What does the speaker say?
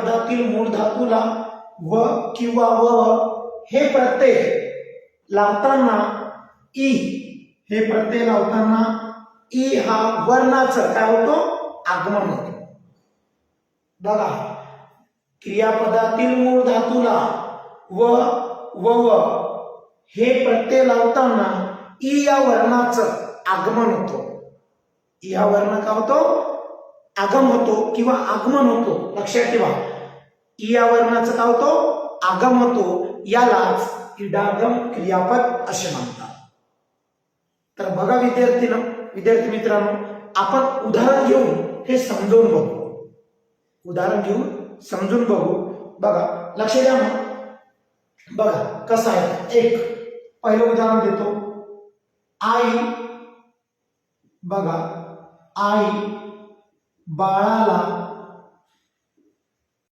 क्रियापदातील मूळ धातूला व किंवा व हे प्रत्यय लावताना ई, हे प्रत्यय लावताना ई हा वर्णाचं काय होतो, आगमन होतो. बघा, क्रियापदातील मूळ धातूला व हे प्रत्यय लावताना ई या वर्णाचं आगमन होतो. ई हा वर्ण काय होतो, आगम होतो किंवा आगमन होतो. लक्षात ठेवा, ई या वर्णाचं काय होतो, आगम होतो. यालाच इडागम क्रियापद असे म्हणतात. तर बघा विद्यार्थी मित्रांनो, आपण उदाहरण घेऊन हे समजून बघू. उदाहरण घेऊन समजून बघू. बघा, लक्ष द्या मग. बघा कसं आहे. एक पहिलं उदाहरण देतो. आई, बघा, आई बाळाला